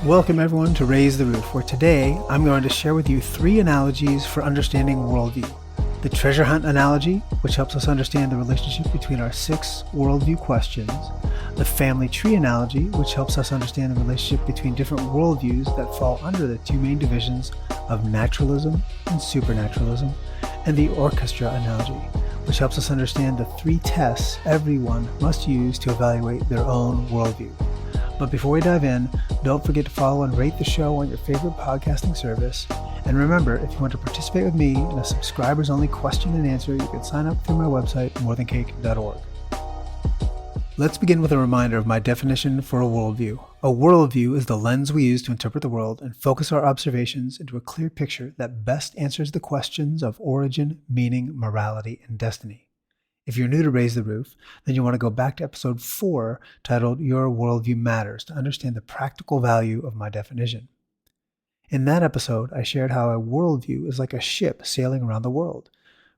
Welcome everyone to Raise the Roof, where today I'm going to share with you 3 analogies for understanding worldview. The treasure hunt analogy, which helps us understand the relationship between our 6 worldview questions. The family tree analogy, which helps us understand the relationship between different worldviews that fall under the 2 main divisions of naturalism and supernaturalism. And the orchestra analogy, which helps us understand the 3 tests everyone must use to evaluate their own worldview. But before we dive in, don't forget to follow and rate the show on your favorite podcasting service. And remember, if you want to participate with me in a subscribers-only question and answer, you can sign up through my website, morethancake.org. Let's begin with a reminder of my definition for a worldview. A worldview is the lens we use to interpret the world and focus our observations into a clear picture that best answers the questions of origin, meaning, morality, and destiny. If you're new to Raise the Roof, then you want to go back to episode 4 titled Your Worldview Matters to understand the practical value of my definition. In that episode, I shared how a worldview is like a ship sailing around the world.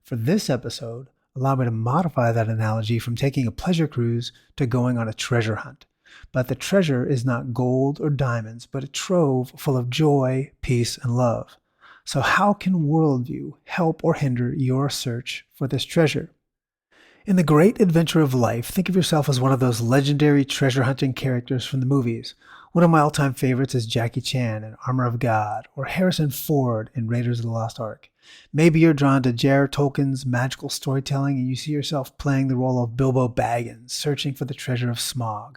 For this episode, allow me to modify that analogy from taking a pleasure cruise to going on a treasure hunt. But the treasure is not gold or diamonds, but a trove full of joy, peace, and love. So how can worldview help or hinder your search for this treasure? In the great adventure of life, think of yourself as one of those legendary treasure hunting characters from the movies. One of my all-time favorites is Jackie Chan in Armor of God, or Harrison Ford in Raiders of the Lost Ark. Maybe you're drawn to J.R.R. Tolkien's magical storytelling and you see yourself playing the role of Bilbo Baggins, searching for the treasure of Smaug.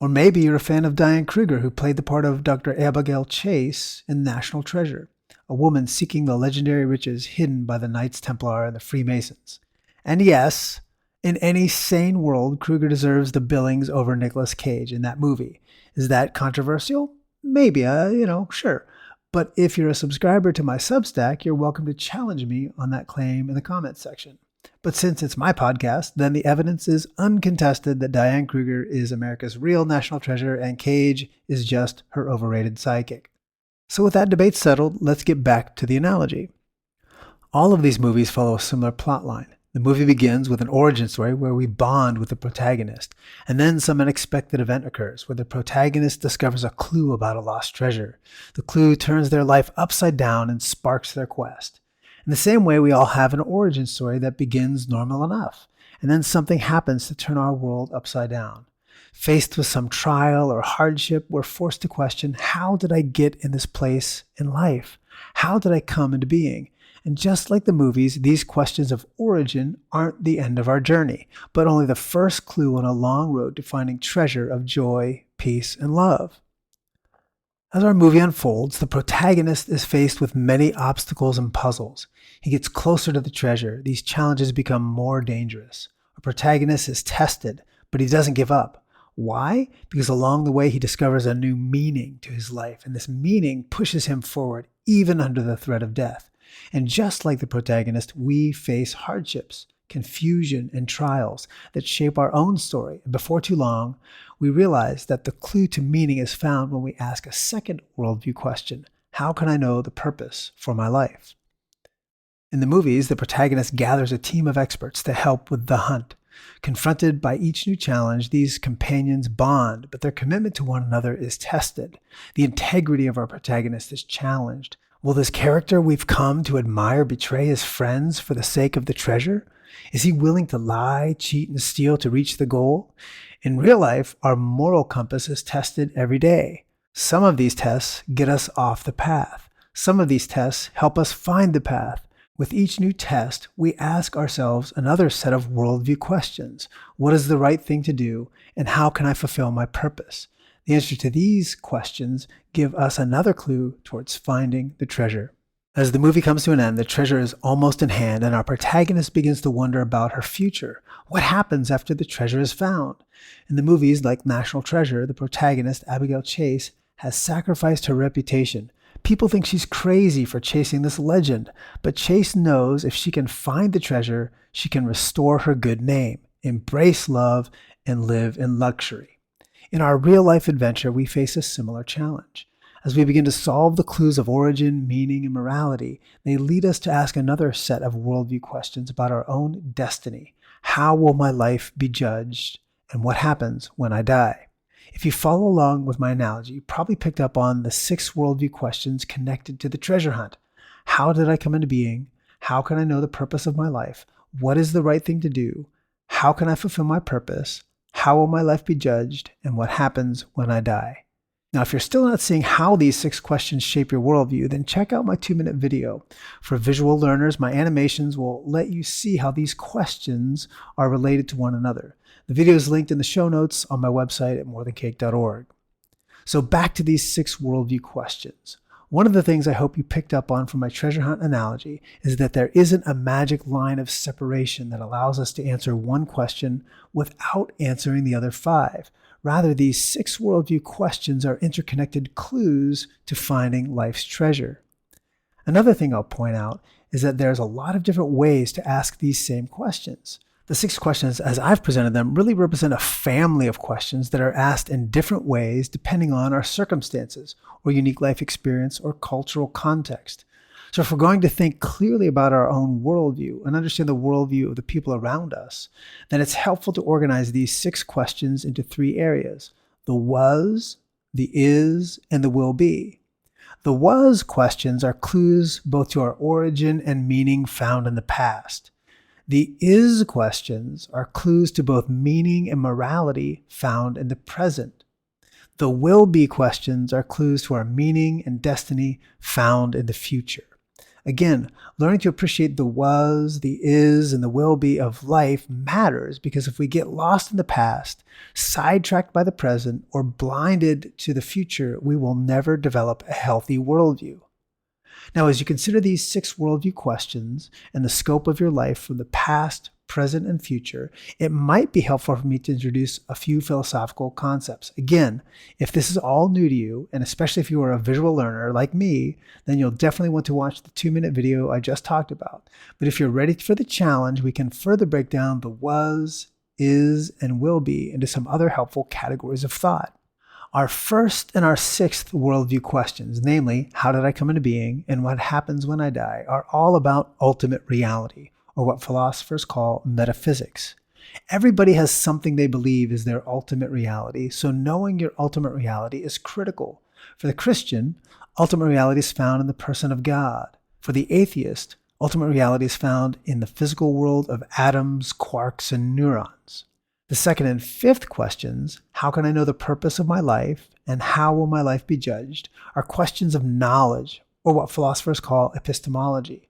Or maybe you're a fan of Diane Kruger, who played the part of Dr. Abigail Chase in National Treasure, a woman seeking the legendary riches hidden by the Knights Templar and the Freemasons. And yes, in any sane world, Kruger deserves the billings over Nicolas Cage in that movie. Is that controversial? Maybe, sure. But if you're a subscriber to my Substack, you're welcome to challenge me on that claim in the comments section. But since it's my podcast, then the evidence is uncontested that Diane Kruger is America's real national treasure and Cage is just her overrated sidekick. So with that debate settled, let's get back to the analogy. All of these movies follow a similar plot line. The movie begins with an origin story where we bond with the protagonist, and then some unexpected event occurs where the protagonist discovers a clue about a lost treasure. The clue turns their life upside down and sparks their quest. In the same way, we all have an origin story that begins normal enough, and then something happens to turn our world upside down. Faced with some trial or hardship, we're forced to question, how did I get in this place in life? How did I come into being? And just like the movies, these questions of origin aren't the end of our journey, but only the first clue on a long road to finding treasure of joy, peace, and love. As our movie unfolds, the protagonist is faced with many obstacles and puzzles. He gets closer to the treasure. These challenges become more dangerous. Our protagonist is tested, but he doesn't give up. Why? Because along the way, he discovers a new meaning to his life, and this meaning pushes him forward, even under the threat of death. And just like the protagonist, we face hardships, confusion, and trials that shape our own story. And before too long, we realize that the clue to meaning is found when we ask a second worldview question: how can I know the purpose for my life? In the movies, the protagonist gathers a team of experts to help with the hunt. Confronted by each new challenge, these companions bond, but their commitment to one another is tested. The integrity of our protagonist is challenged. Will this character we've come to admire betray his friends for the sake of the treasure? Is he willing to lie, cheat, and steal to reach the goal? In real life, our moral compass is tested every day. Some of these tests get us off the path. Some of these tests help us find the path. With each new test, we ask ourselves another set of worldview questions. What is the right thing to do, and how can I fulfill my purpose? The answer to these questions give us another clue towards finding the treasure. As the movie comes to an end, the treasure is almost in hand, and our protagonist begins to wonder about her future. What happens after the treasure is found? In the movies like National Treasure, the protagonist, Abigail Chase, has sacrificed her reputation. People think she's crazy for chasing this legend, but Chase knows if she can find the treasure, she can restore her good name, embrace love, and live in luxury. In our real-life adventure, we face a similar challenge. As we begin to solve the clues of origin, meaning, and morality, they lead us to ask another set of worldview questions about our own destiny. How will my life be judged? And what happens when I die? If you follow along with my analogy, you probably picked up on the 6 worldview questions connected to the treasure hunt. How did I come into being? How can I know the purpose of my life? What is the right thing to do? How can I fulfill my purpose? How will my life be judged? And what happens when I die? Now, if you're still not seeing how these 6 questions shape your worldview, then check out my 2-minute video. For visual learners, my animations will let you see how these questions are related to one another. The video is linked in the show notes on my website at morethancake.org. So back to these 6 worldview questions. One of the things I hope you picked up on from my treasure hunt analogy is that there isn't a magic line of separation that allows us to answer one question without answering the other 5. Rather, these 6 worldview questions are interconnected clues to finding life's treasure. Another thing I'll point out is that there's a lot of different ways to ask these same questions. The 6 questions, as I've presented them, really represent a family of questions that are asked in different ways depending on our circumstances or unique life experience or cultural context. So if we're going to think clearly about our own worldview and understand the worldview of the people around us, then it's helpful to organize these 6 questions into 3 areas: the was, the is, and the will be. The was questions are clues both to our origin and meaning found in the past. The is questions are clues to both meaning and morality found in the present. The will be questions are clues to our meaning and destiny found in the future. Again, learning to appreciate the was, the is, and the will be of life matters because if we get lost in the past, sidetracked by the present, or blinded to the future, we will never develop a healthy worldview. Now, as you consider these 6 worldview questions and the scope of your life from the past, present, and future, it might be helpful for me to introduce a few philosophical concepts. Again, if this is all new to you, and especially if you are a visual learner like me, then you'll definitely want to watch the 2-minute video I just talked about. But if you're ready for the challenge, we can further break down the was, is, and will be into some other helpful categories of thought. Our first and our 6th worldview questions, namely, how did I come into being and what happens when I die, are all about ultimate reality, or what philosophers call metaphysics. Everybody has something they believe is their ultimate reality, so knowing your ultimate reality is critical. For the Christian, ultimate reality is found in the person of God. For the atheist, ultimate reality is found in the physical world of atoms, quarks, and neurons. The 2nd and 5th questions, how can I know the purpose of my life and how will my life be judged, are questions of knowledge, or what philosophers call epistemology.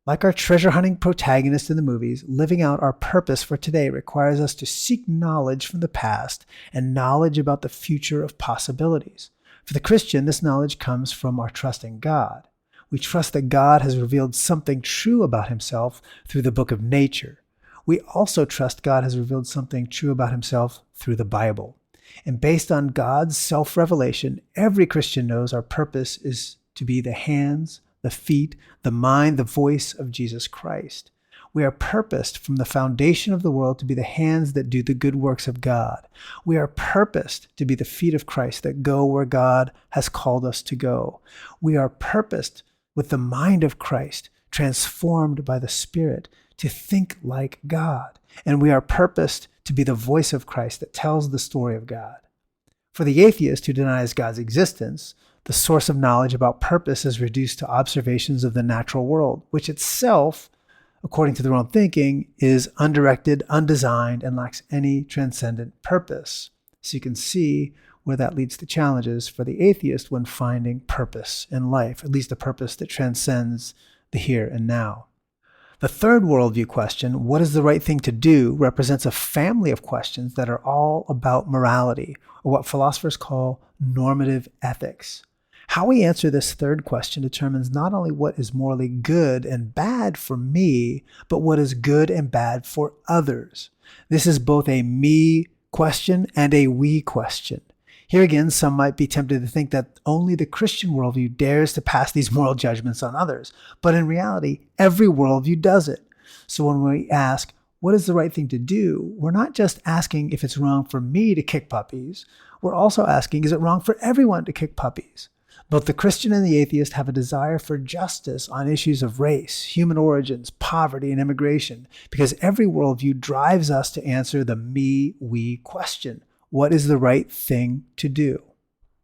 Like our treasure hunting protagonist in the movies, living out our purpose for today requires us to seek knowledge from the past and knowledge about the future of possibilities. For the Christian, this knowledge comes from our trust in God. We trust that God has revealed something true about himself through the book of nature. We also trust God has revealed something true about himself through the Bible. And based on God's self-revelation, every Christian knows our purpose is to be the hands, the feet, the mind, the voice of Jesus Christ. We are purposed from the foundation of the world to be the hands that do the good works of God. We are purposed to be the feet of Christ that go where God has called us to go. We are purposed with the mind of Christ, transformed by the Spirit, to think like God. And we are purposed to be the voice of Christ that tells the story of God. For the atheist who denies God's existence, the source of knowledge about purpose is reduced to observations of the natural world, which itself, according to their own thinking, is undirected, undesigned, and lacks any transcendent purpose. So you can see where that leads to challenges for the atheist when finding purpose in life, at least a purpose that transcends the here and now. The 3rd worldview question, what is the right thing to do, represents a family of questions that are all about morality, or what philosophers call normative ethics. How we answer this 3rd question determines not only what is morally good and bad for me, but what is good and bad for others. This is both a me question and a we question. Here again, some might be tempted to think that only the Christian worldview dares to pass these moral judgments on others. But in reality, every worldview does it. So when we ask, what is the right thing to do, we're not just asking if it's wrong for me to kick puppies. We're also asking, is it wrong for everyone to kick puppies? Both the Christian and the atheist have a desire for justice on issues of race, human origins, poverty, and immigration, because every worldview drives us to answer the me-we question. what is the right thing to do?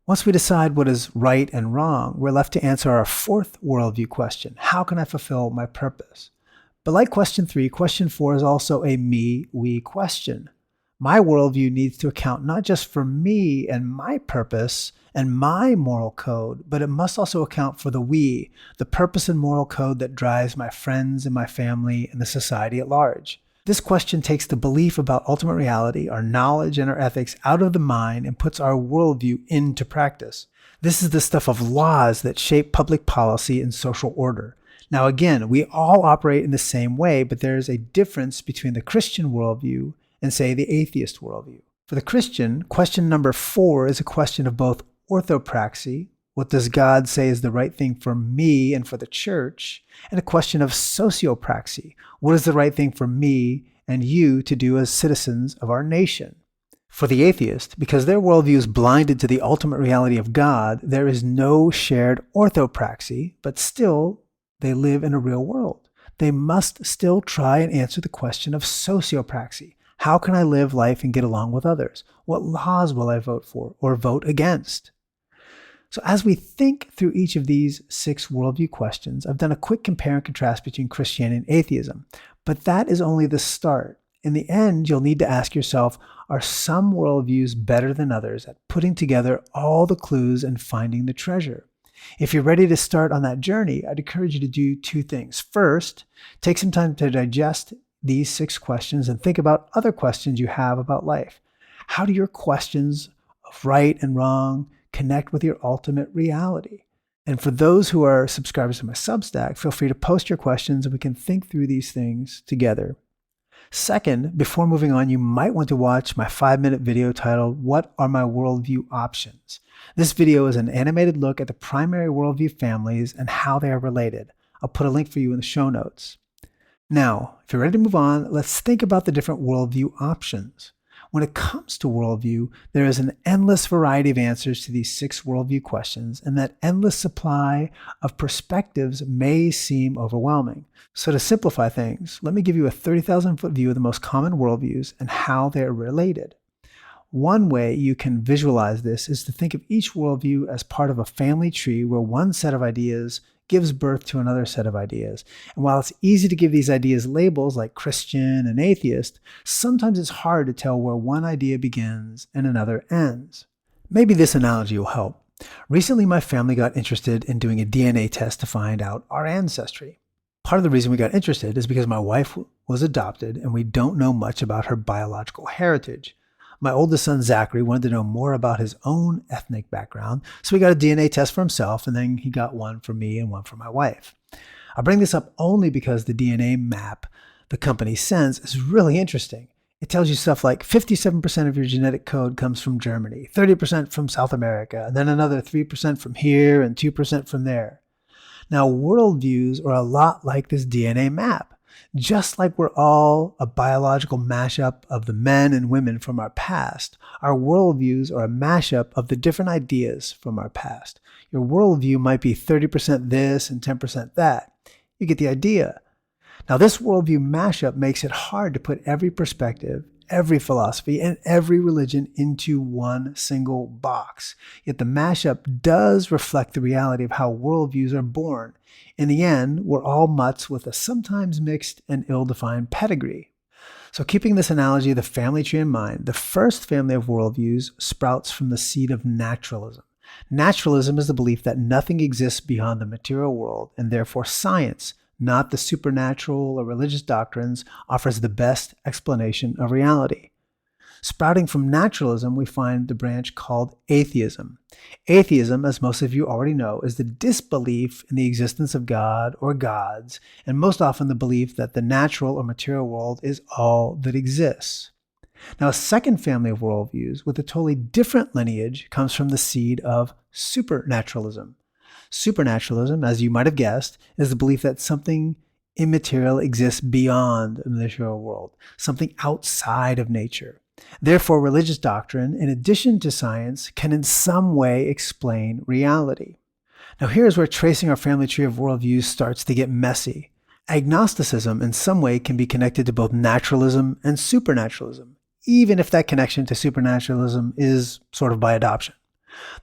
Once we decide what is right and wrong, we're left to answer our fourth worldview question: how can I fulfill my purpose? But like question 3, question 4 is also a me-we question. My worldview needs to account not just for me and my purpose and my moral code, but it must also account for the we, the purpose and moral code that drives my friends and my family and the society at large. This question takes the belief about ultimate reality, our knowledge and our ethics out of the mind and puts our worldview into practice. This is the stuff of laws that shape public policy and social order. Now again, we all operate in the same way, but there is a difference between the Christian worldview and, say, the atheist worldview. For the Christian, question number 4 is a question of both orthopraxy, what does God say is the right thing for me and for the church, and a question of sociopraxy, what is the right thing for me and you to do as citizens of our nation. For the atheist, because their worldview is blinded to the ultimate reality of God, there is no shared orthopraxy, but still they live in a real world. They must still try and answer the question of sociopraxy. How can I live life and get along with others? What laws will I vote for or vote against? So as we think through each of these 6 worldview questions, I've done a quick compare and contrast between Christianity and atheism, but that is only the start. In the end, you'll need to ask yourself, are some worldviews better than others at putting together all the clues and finding the treasure? If you're ready to start on that journey, I'd encourage you to do 2 things. First, take some time to digest these 6 questions and think about other questions you have about life. How do your questions of right and wrong connect with your ultimate reality? And for those who are subscribers to my Substack, feel free to post your questions and we can think through these things together. Second, before moving on, you might want to watch my 5-minute video titled, What Are My Worldview Options? This video is an animated look at the primary worldview families and how they are related. I'll put a link for you in the show notes. Now, if you're ready to move on, let's think about the different worldview options. When it comes to worldview, there is an endless variety of answers to these 6 worldview questions, and that endless supply of perspectives may seem overwhelming. So to simplify things, let me give you a 30,000-foot view of the most common worldviews and how they are related. One way you can visualize this is to think of each worldview as part of a family tree where one set of ideas gives birth to another set of ideas. And while it's easy to give these ideas labels like Christian and atheist, sometimes it's hard to tell where one idea begins and another ends. Maybe this analogy will help. Recently, my family got interested in doing a DNA test to find out our ancestry. Part of the reason we got interested is because my wife was adopted and we don't know much about her biological heritage. My oldest son, Zachary, wanted to know more about his own ethnic background, so he got a DNA test for himself, and then he got one for me and one for my wife. I bring this up only because the DNA map the company sends is really interesting. It tells you stuff like 57% of your genetic code comes from Germany, 30% from South America, and then another 3% from here and 2% from there. Now, worldviews are a lot like this DNA map. Just like we're all a biological mashup of the men and women from our past, our worldviews are a mashup of the different ideas from our past. Your worldview might be 30% this and 10% that. You get the idea. Now, this worldview mashup makes it hard to put every perspective, every philosophy, and every religion into one single box. Yet the mashup does reflect the reality of how worldviews are born. In the end, we're all mutts with a sometimes mixed and ill-defined pedigree. So keeping this analogy of the family tree in mind, the first family of worldviews sprouts from the seed of naturalism. Naturalism is the belief that nothing exists beyond the material world, and therefore science, not the supernatural or religious doctrines, offers the best explanation of reality. Sprouting from naturalism, we find the branch called atheism. Atheism, as most of you already know, is the disbelief in the existence of God or gods, and most often the belief that the natural or material world is all that exists. Now, a second family of worldviews with a totally different lineage comes from the seed of supernaturalism. Supernaturalism, as you might have guessed, is the belief that something immaterial exists beyond the material world, something outside of nature. Therefore, religious doctrine, in addition to science, can in some way explain reality. Now, here's where tracing our family tree of worldviews starts to get messy. Agnosticism, in some way, can be connected to both naturalism and supernaturalism. even if that connection to supernaturalism is sort of by adoption.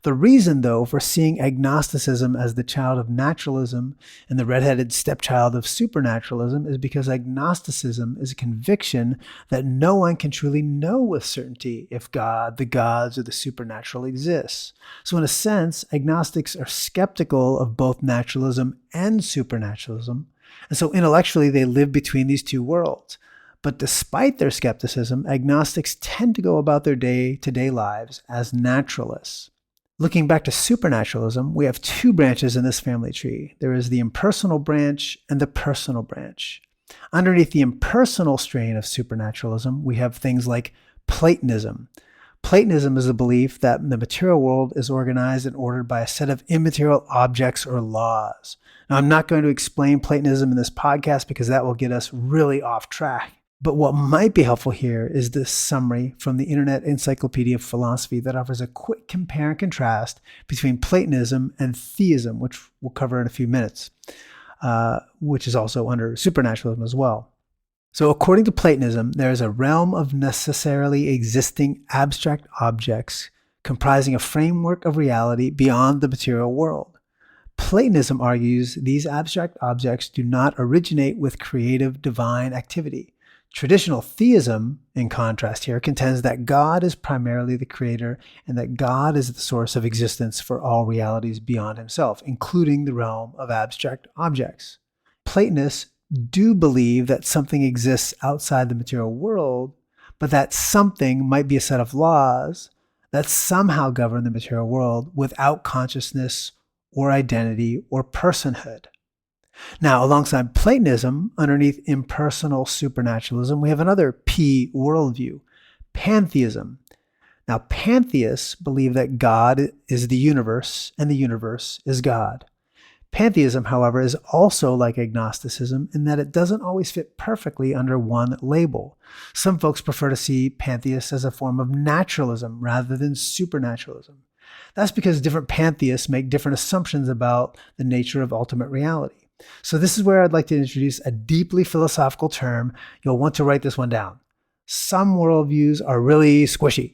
The reason, though, for seeing agnosticism as the child of naturalism and the redheaded stepchild of supernaturalism is because agnosticism is a conviction that no one can truly know with certainty if God, the gods, or the supernatural exists. So in a sense, agnostics are skeptical of both naturalism and supernaturalism, and so intellectually they live between these two worlds. But despite their skepticism, agnostics tend to go about their day-to-day lives as naturalists. Looking back to supernaturalism, we have two branches in this family tree. There is the impersonal branch and the personal branch. Underneath the impersonal strain of supernaturalism, we have things like Platonism. Platonism is the belief that the material world is organized and ordered by a set of immaterial objects or laws. Now, I'm not going to explain Platonism in this podcast because that will get us really off track. But what might be helpful here is this summary from the Internet Encyclopedia of Philosophy that offers a quick compare and contrast between Platonism and theism, which we'll cover in a few minutes, which is also under supernaturalism as well. So according to Platonism, there is a realm of necessarily existing abstract objects comprising a framework of reality beyond the material world. Platonism argues these abstract objects do not originate with creative divine activity. Traditional theism, in contrast here, contends that God is primarily the creator and that God is the source of existence for all realities beyond himself, including the realm of abstract objects. Platonists do believe that something exists outside the material world, but that something might be a set of laws that somehow govern the material world without consciousness or identity or personhood. Now, alongside Platonism, underneath impersonal supernaturalism, we have another P worldview, pantheism. Now, pantheists believe that God is the universe and the universe is God. Pantheism, however, is also like agnosticism in that it doesn't always fit perfectly under one label. Some folks prefer to see pantheists as a form of naturalism rather than supernaturalism. That's because different pantheists make different assumptions about the nature of ultimate reality. So this is where I'd like to introduce a deeply philosophical term. You'll want to write this one down. Some worldviews are really squishy.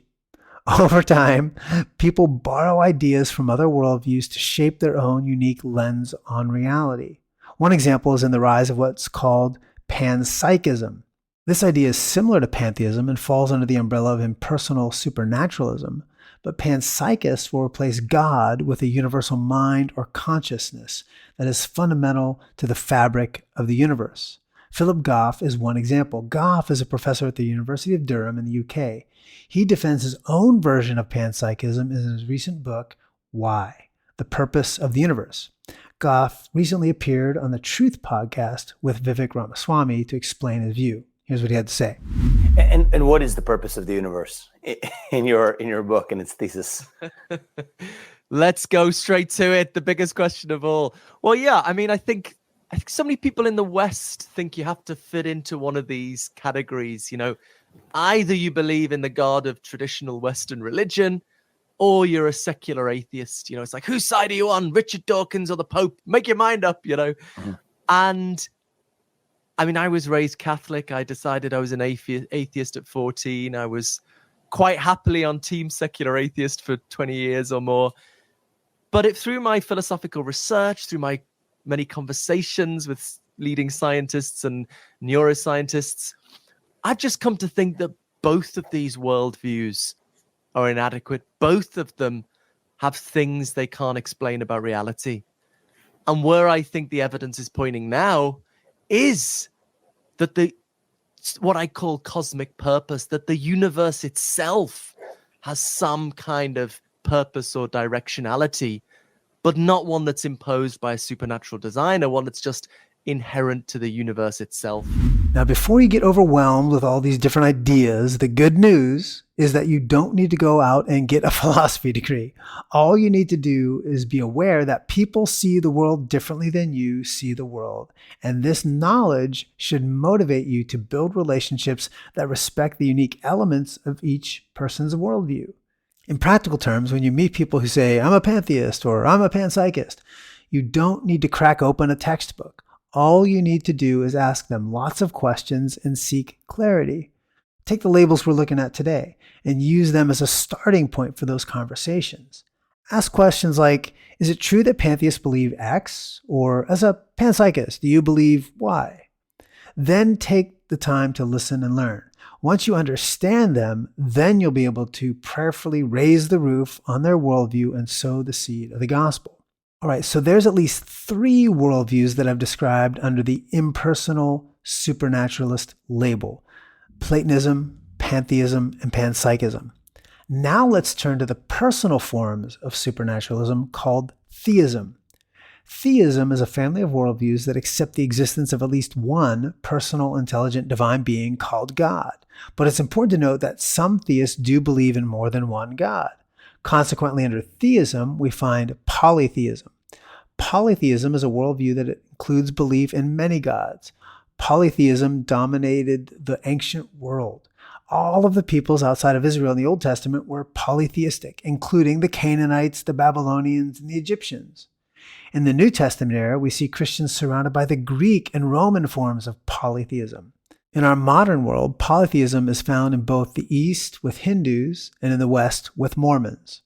Over time, people borrow ideas from other worldviews to shape their own unique lens on reality. One example is in the rise of what's called panpsychism. This idea is similar to pantheism and falls under the umbrella of impersonal supernaturalism, but panpsychists will replace God with a universal mind or consciousness that is fundamental to the fabric of the universe. Philip Goff is one example. Goff is a professor at the University of Durham in the UK. He defends his own version of panpsychism in his recent book, Why? The Purpose of the Universe. Goff recently appeared on the Truth podcast with Vivek Ramaswamy to explain his view. Here's what he had to say. And what is the purpose of the universe in your book and its thesis? Let's go straight to it. The biggest question of all. Well, yeah, I think so many people in the West think you have to fit into one of these categories. Either you believe in the God of traditional Western religion, or you're a secular atheist. It's like, whose side are you on? Richard Dawkins or the Pope? Make your mind up, Mm-hmm. And I was raised Catholic. I decided I was an atheist at 14. I was quite happily on team secular atheist for 20 years or more. But through my philosophical research, through my many conversations with leading scientists and neuroscientists, I've just come to think that both of these worldviews are inadequate. Both of them have things they can't explain about reality. And where I think the evidence is pointing now is that what I call cosmic purpose, that the universe itself has some kind of purpose or directionality, but not one that's imposed by a supernatural designer, one that's just inherent to the universe itself. Now, before you get overwhelmed with all these different ideas, the good news is that you don't need to go out and get a philosophy degree. All you need to do is be aware that people see the world differently than you see the world. And this knowledge should motivate you to build relationships that respect the unique elements of each person's worldview. In practical terms, when you meet people who say, I'm a pantheist or I'm a panpsychist, you don't need to crack open a textbook. All you need to do is ask them lots of questions and seek clarity. take the labels we're looking at today and use them as a starting point for those conversations. Ask questions like, is it true that pantheists believe X? Or as a panpsychist, do you believe Y? Then take the time to listen and learn. Once you understand them, then you'll be able to prayerfully raise the roof on their worldview and sow the seed of the gospel. All right, so there's at least 3 worldviews that I've described under the impersonal supernaturalist label: Platonism, pantheism, and panpsychism. Now let's turn to the personal forms of supernaturalism called theism. Theism is a family of worldviews that accept the existence of at least one personal, intelligent, divine being called God. But it's important to note that some theists do believe in more than one God. Consequently, under theism, we find polytheism. Polytheism is a worldview that includes belief in many gods. Polytheism dominated the ancient world. All of the peoples outside of Israel in the Old Testament were polytheistic, including the Canaanites, the Babylonians, and the Egyptians. In the New Testament era, we see Christians surrounded by the Greek and Roman forms of polytheism. In our modern world, polytheism is found in both the East with Hindus and in the West with Mormons.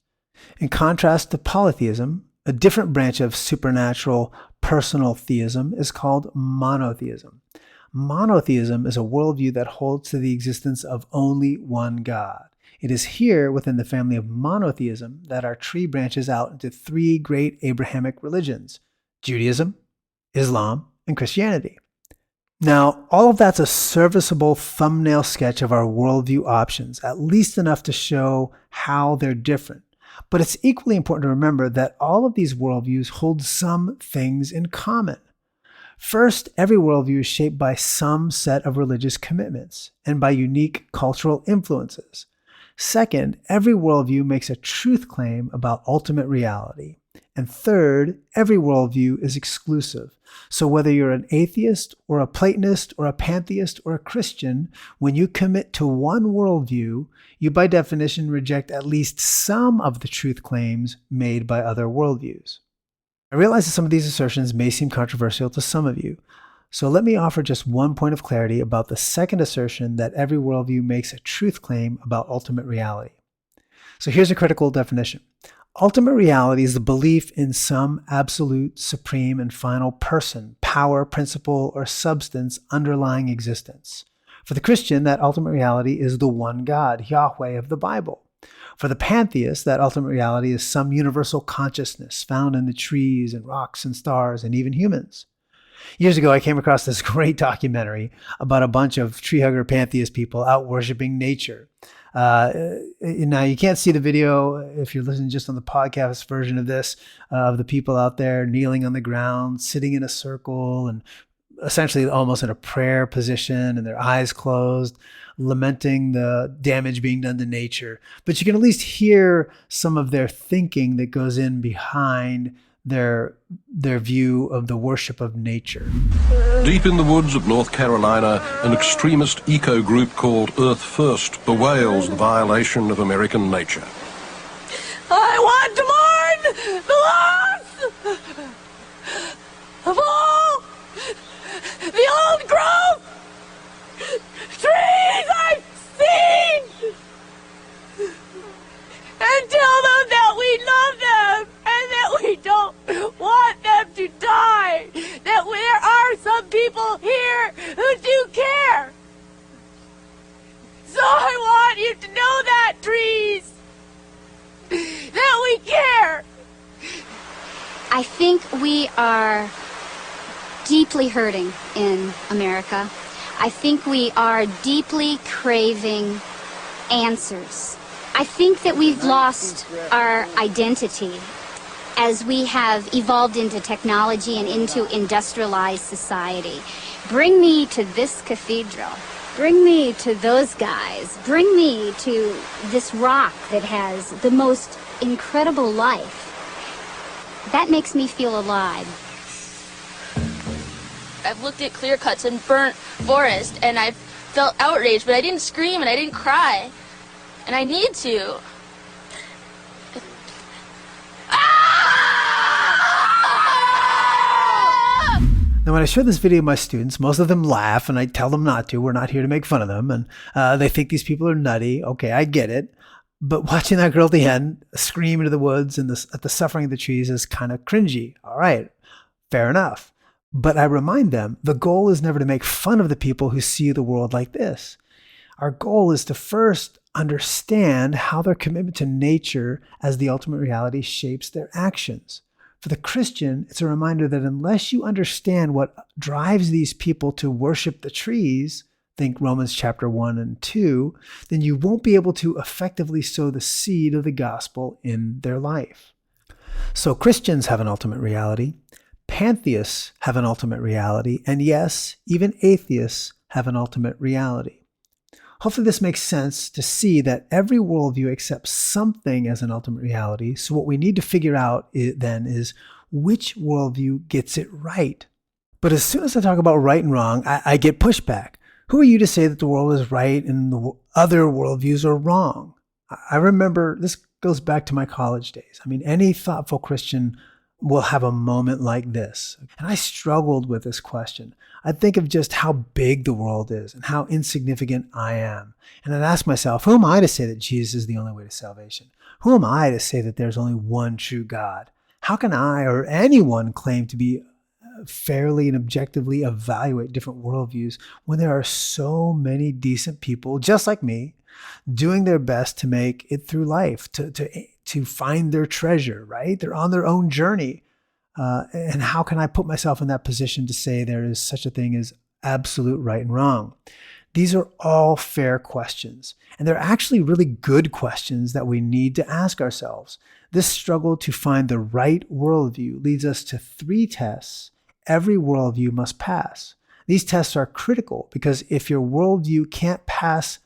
In contrast to polytheism, a different branch of supernatural personal theism is called monotheism. Monotheism is a worldview that holds to the existence of only one God. It is here within the family of monotheism that our tree branches out into 3 great Abrahamic religions: Judaism, Islam, and Christianity. Now, all of that's a serviceable thumbnail sketch of our worldview options, at least enough to show how they're different. But it's equally important to remember that all of these worldviews hold some things in common. First, every worldview is shaped by some set of religious commitments and by unique cultural influences. Second, every worldview makes a truth claim about ultimate reality. And third, every worldview is exclusive. So whether you're an atheist or a Platonist or a pantheist or a Christian, when you commit to one worldview, you by definition reject at least some of the truth claims made by other worldviews. I realize that some of these assertions may seem controversial to some of you. So let me offer just one point of clarity about the second assertion that every worldview makes a truth claim about ultimate reality. So here's a critical definition. Ultimate reality is the belief in some absolute, supreme, and final person, power, principle, or substance underlying existence. For the Christian, that ultimate reality is the one God, Yahweh of the Bible. For the pantheist, that ultimate reality is some universal consciousness found in the trees and rocks and stars and even humans. Years ago, I came across this great documentary about a bunch of tree hugger pantheist people out worshiping nature. Now, you can't see the video if you're listening just on the podcast version of this, of the people out there kneeling on the ground, sitting in a circle and essentially almost in a prayer position and their eyes closed, lamenting the damage being done to nature. But you can at least hear some of their thinking that goes in behind their view of the worship of nature. Deep in the woods of North Carolina, an extremist eco group called Earth First bewails the violation of American nature. I want to mourn the loss of all the old growth trees I've seen, and tell them that we love them and that we don't want them to die, that there are some people here who do care. So I want you to know that, trees, that we care. I think we are deeply hurting in America. I think we are deeply craving answers. I think that we've lost our identity as we have evolved into technology and into industrialized society. Bring me to this cathedral. Bring me to those guys. Bring me to this rock that has the most incredible life. That makes me feel alive. I've looked at clear cuts and burnt forest, and I've felt outraged, but I didn't scream and I didn't cry. And I need to. Now, Now, when I show this video to my students, most of them laugh and I tell them not to. We're not here to make fun of them. And they think these people are nutty. Okay, I get it. But watching that girl at the end scream into the woods and at the suffering of the trees is kind of cringy. All right, fair enough. But I remind them the goal is never to make fun of the people who see the world like this. Our goal is to first understand how their commitment to nature as the ultimate reality shapes their actions. For the Christian, it's a reminder that unless you understand what drives these people to worship the trees, think Romans chapter 1 and 2, then you won't be able to effectively sow the seed of the gospel in their life. So Christians have an ultimate reality, pantheists have an ultimate reality, and yes, even atheists have an ultimate reality. Hopefully this makes sense to see that every worldview accepts something as an ultimate reality. So what we need to figure out then is which worldview gets it right. But as soon as I talk about right and wrong, I get pushback. Who are you to say that the world is right and the other worldviews are wrong? I remember, this goes back to my college days. I mean, any thoughtful Christian will have a moment like this. And I struggled with this question. I'd think of just how big the world is and how insignificant I am. And I'd ask myself, who am I to say that Jesus is the only way to salvation? Who am I to say that there's only one true God? How can I or anyone claim to be fairly and objectively evaluate different worldviews when there are so many decent people just like me doing their best to make it through life, to find their treasure, right? They're on their own journey. And how can I put myself in that position to say there is such a thing as absolute right and wrong? These are all fair questions, and they're actually really good questions that we need to ask ourselves. This struggle to find the right worldview leads us to 3 tests every worldview must pass. These tests are critical because if your worldview can't pass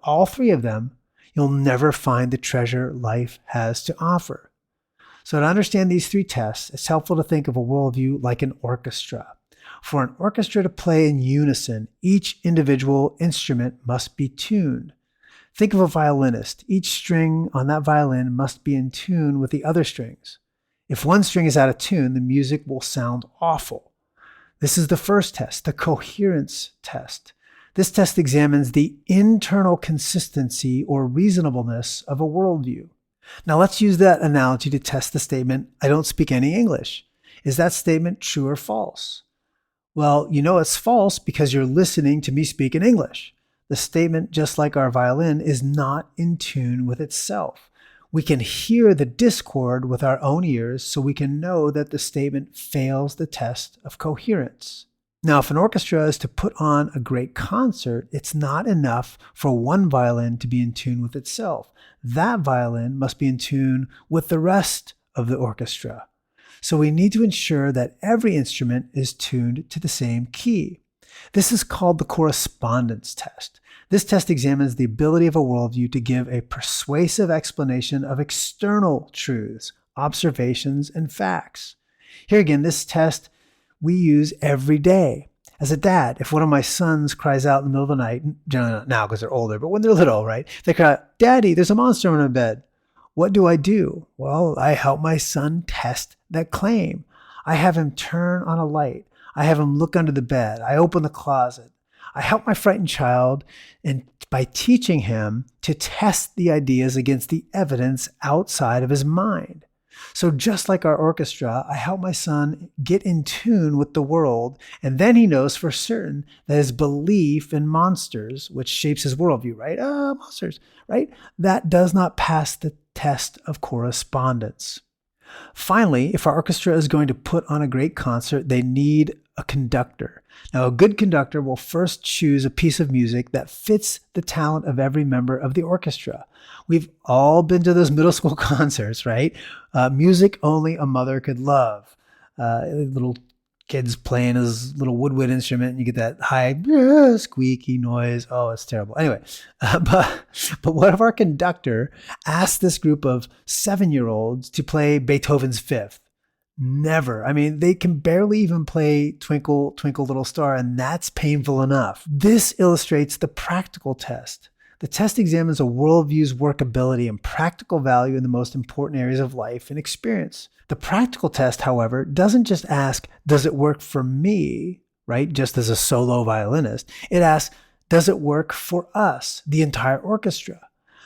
all 3 of them, you'll never find the treasure life has to offer. So to understand these 3 tests, it's helpful to think of a worldview like an orchestra. For an orchestra to play in unison, each individual instrument must be tuned. Think of a violinist. Each string on that violin must be in tune with the other strings. If one string is out of tune, the music will sound awful. This is the first test, the coherence test. This test examines the internal consistency or reasonableness of a worldview. Now let's use that analogy to test the statement, I don't speak any English. Is that statement true or false? Well, you know it's false because you're listening to me speak in English. The statement, just like our violin, is not in tune with itself. We can hear the discord with our own ears, so we can know that the statement fails the test of coherence. Now, if an orchestra is to put on a great concert, it's not enough for one violin to be in tune with itself. That violin must be in tune with the rest of the orchestra. So we need to ensure that every instrument is tuned to the same key. This is called the correspondence test. This test examines the ability of a worldview to give a persuasive explanation of external truths, observations, and facts. Here again, this test we use every day. As a dad, if one of my sons cries out in the middle of the night, generally not now because they're older, but when they're little, right? They cry out, Daddy, there's a monster in our bed. What do? Well, I help my son test that claim. I have him turn on a light. I have him look under the bed. I open the closet. I help my frightened child and by teaching him to test the ideas against the evidence outside of his mind. So just like our orchestra, I help my son get in tune with the world, and then he knows for certain that his belief in monsters, which shapes his worldview, right? Monsters, right? That does not pass the test of correspondence. Finally, if our orchestra is going to put on a great concert, they need a conductor. Now, a good conductor will first choose a piece of music that fits the talent of every member of the orchestra. We've all been to those middle school concerts, right? Music only a mother could love. Little kids playing his little woodwind instrument, and you get that high squeaky noise. Oh, it's terrible. Anyway, but what if our conductor asked this group of 7-year-olds to play Beethoven's Fifth? Never. I mean, they can barely even play Twinkle, Twinkle, Little Star, and that's painful enough. This illustrates the practical test. The test examines a worldview's workability and practical value in the most important areas of life and experience. The practical test, however, doesn't just ask, does it work for me, right? Just as a solo violinist. It asks, does it work for us, the entire orchestra?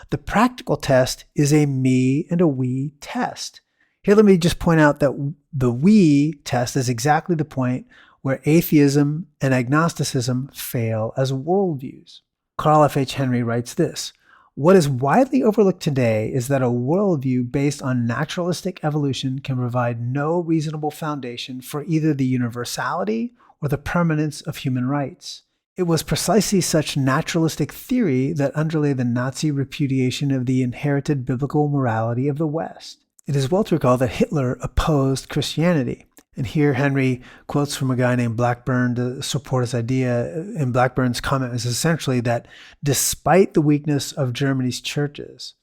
The practical test is a me and a we test. Here, let me just point out that the we test is exactly the point where atheism and agnosticism fail as worldviews. Carl F. H. Henry writes this: what is widely overlooked today is that a worldview based on naturalistic evolution can provide no reasonable foundation for either the universality or the permanence of human rights. It was precisely such naturalistic theory that underlay the Nazi repudiation of the inherited biblical morality of the West. It is well to recall that Hitler opposed Christianity. And here Henry quotes from a guy named Blackburn to support his idea. And Blackburn's comment is essentially that despite the weakness of Germany's churches,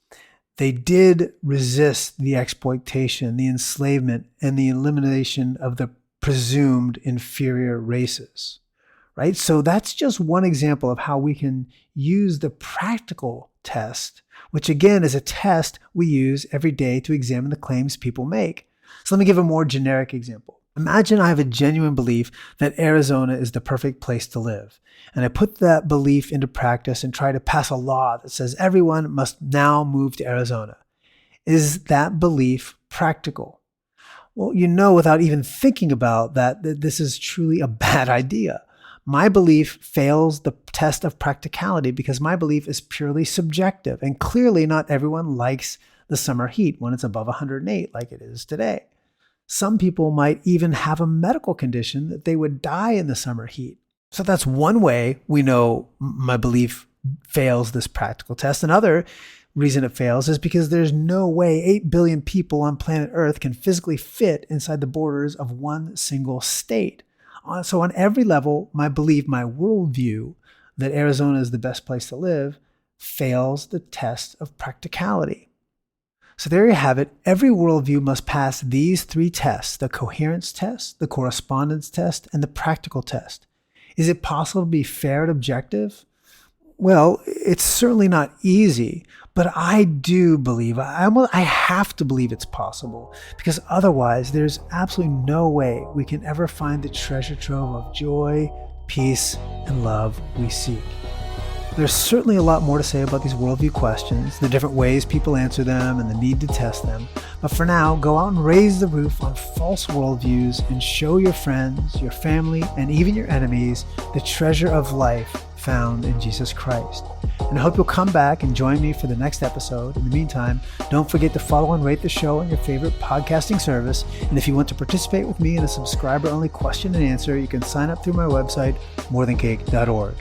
they did resist the exploitation, the enslavement, and the elimination of the presumed inferior races. Right? So that's just one example of how we can use the practical test, which again is a test we use every day to examine the claims people make. So let me give a more generic example. Imagine I have a genuine belief that Arizona is the perfect place to live, and I put that belief into practice and try to pass a law that says everyone must now move to Arizona. Is that belief practical? Well, you know without even thinking about that this is truly a bad idea. My belief fails the test of practicality because my belief is purely subjective, and clearly not everyone likes the summer heat when it's above 108 like it is today. Some people might even have a medical condition that they would die in the summer heat. So that's one way we know my belief fails this practical test. Another reason it fails is because there's no way 8 billion people on planet Earth can physically fit inside the borders of one single state. So on every level, my belief, my worldview that Arizona is the best place to live fails the test of practicality. So there you have it. Every worldview must pass these three tests: the coherence test, the correspondence test, and the practical test. Is it possible to be fair and objective? Well, it's certainly not easy, but I do believe, I have to believe it's possible, because otherwise there's absolutely no way we can ever find the treasure trove of joy, peace, and love we seek. There's certainly a lot more to say about these worldview questions, the different ways people answer them, and the need to test them. But for now, go out and raise the roof on false worldviews and show your friends, your family, and even your enemies the treasure of life found in Jesus Christ. And I hope you'll come back and join me for the next episode. In the meantime, don't forget to follow and rate the show on your favorite podcasting service. And if you want to participate with me in a subscriber-only question and answer, you can sign up through my website, morethancake.org.